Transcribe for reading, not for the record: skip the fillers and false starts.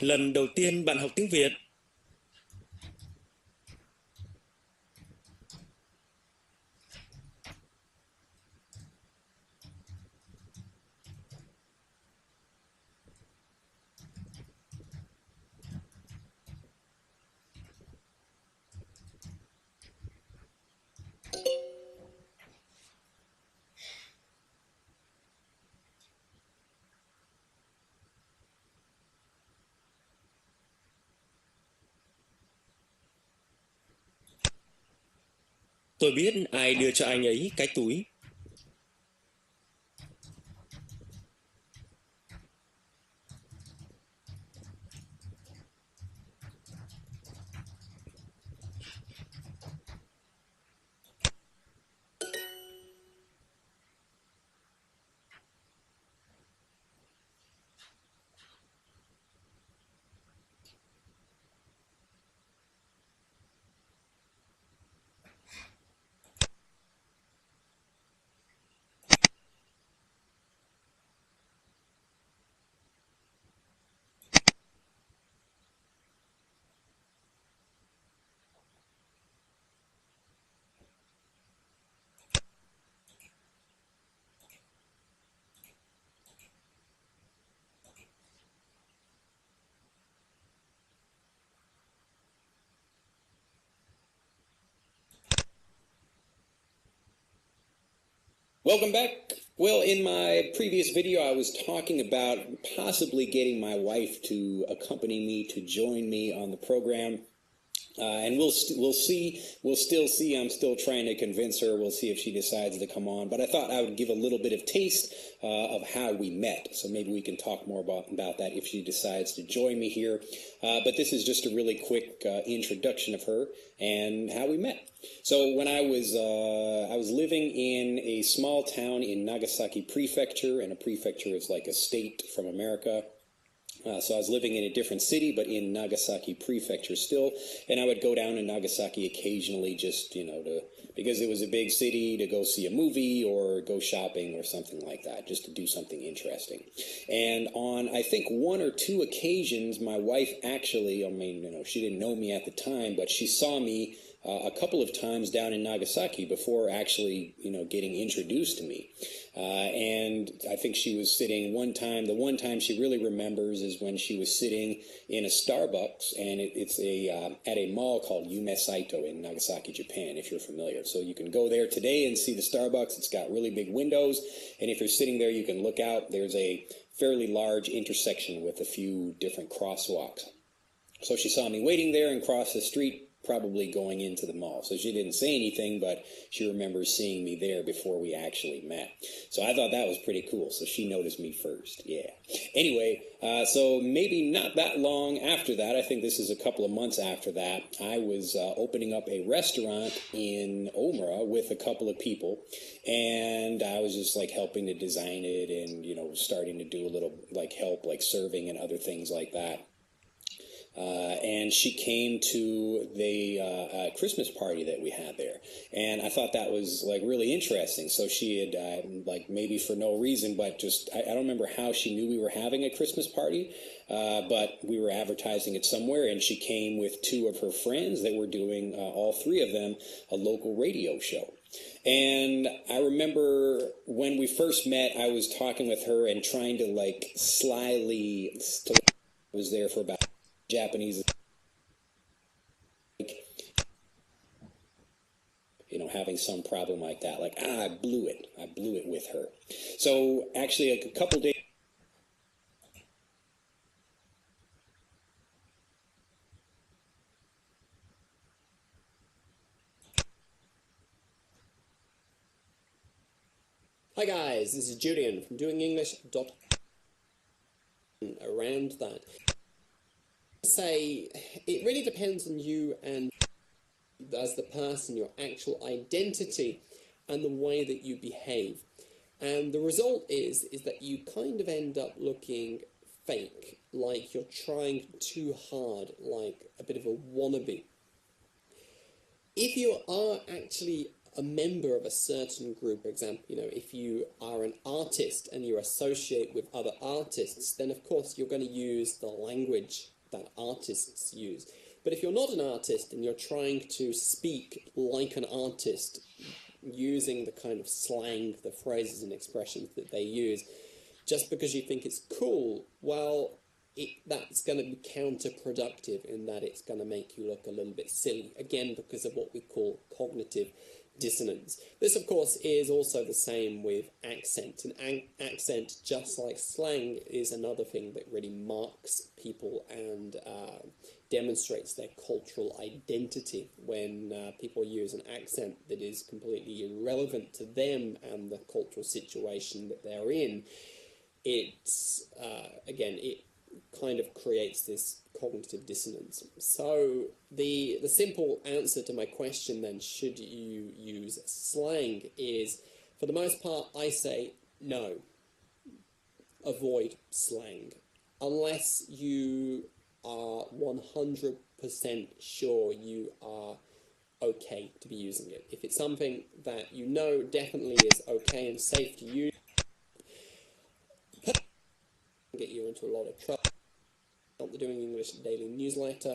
Lần đầu tiên bạn học tiếng Việt. Tôi biết ai đưa cho anh ấy cái túi. Welcome back. Well, in my previous video, I was talking about possibly getting my wife to accompany me, to join me on the program. And we'll still see. I'm still trying to convince her. We'll see if she decides to come on. But I thought I would give a little bit of taste of how we met. So maybe we can talk more about that if she decides to join me here. But this is just a really quick introduction of her and how we met. So when I was living in a small town in Nagasaki Prefecture, and a prefecture is like a state from America. So I was living in a different city, but in Nagasaki Prefecture still, and I would go down to Nagasaki occasionally just, because it was a big city, to go see a movie or go shopping or something like that, just to do something interesting. And on, I think, one or two occasions, my wife actually, she didn't know me at the time, but she saw me a couple of times down in Nagasaki before actually, getting introduced to me. And I think she was sitting the one time she really remembers is when she was sitting in a Starbucks, and it's at a mall called Yume Saito in Nagasaki, Japan, if you're familiar. So you can go there today and see the Starbucks. It's got really big windows, and if you're sitting there, you can look out. There's a fairly large intersection with a few different crosswalks. So she saw me waiting there and crossed the street, probably going into the mall. So she didn't say anything, but she remembers seeing me there before we actually met. So I thought that was pretty cool. So she noticed me first. Yeah. Anyway, so maybe not that long after that, I think this is a couple of months after that, I was opening up a restaurant in Omura with a couple of people, and I was just like helping to design it and, starting to do a little help, serving and other things like that. And she came to the Christmas party that we had there, and I thought that was really interesting. So she had maybe for no reason, but just I don't remember how she knew we were having a Christmas party, but we were advertising it somewhere, and she came with two of her friends that were doing, all three of them, a local radio show. And I remember when we first met, I was talking with her and trying to slyly was there for about Japanese, having some problem like that. I blew it with her. So actually, a couple days. Hi guys, this is Julian from doingenglish.com. Around that, say it really depends on you and as the person, your actual identity and the way that you behave. And the result is that you kind of end up looking fake, like you're trying too hard, like a bit of a wannabe. If you are actually a member of a certain group, for example, if you are an artist and you associate with other artists, then of course you're going to use the language that artists use. But if you're not an artist and you're trying to speak like an artist, using the kind of slang, the phrases and expressions that they use, just because you think it's cool, well, that's going to be counterproductive in that it's going to make you look a little bit silly, again, because of what we call cognitive dissonance. This, of course, is also the same with accent. And accent, just like slang, is another thing that really marks people and demonstrates their cultural identity. When people use an accent that is completely irrelevant to them and the cultural situation that they're in, it's, again, it kind of creates this cognitive dissonance. So the simple answer to my question then, should you use slang, is, for the most part, I say no. Avoid slang. Unless you are 100% sure you are okay to be using it. If it's something that you know definitely is okay and safe to use, get you into a lot of trouble. Not the Doing English Daily newsletter.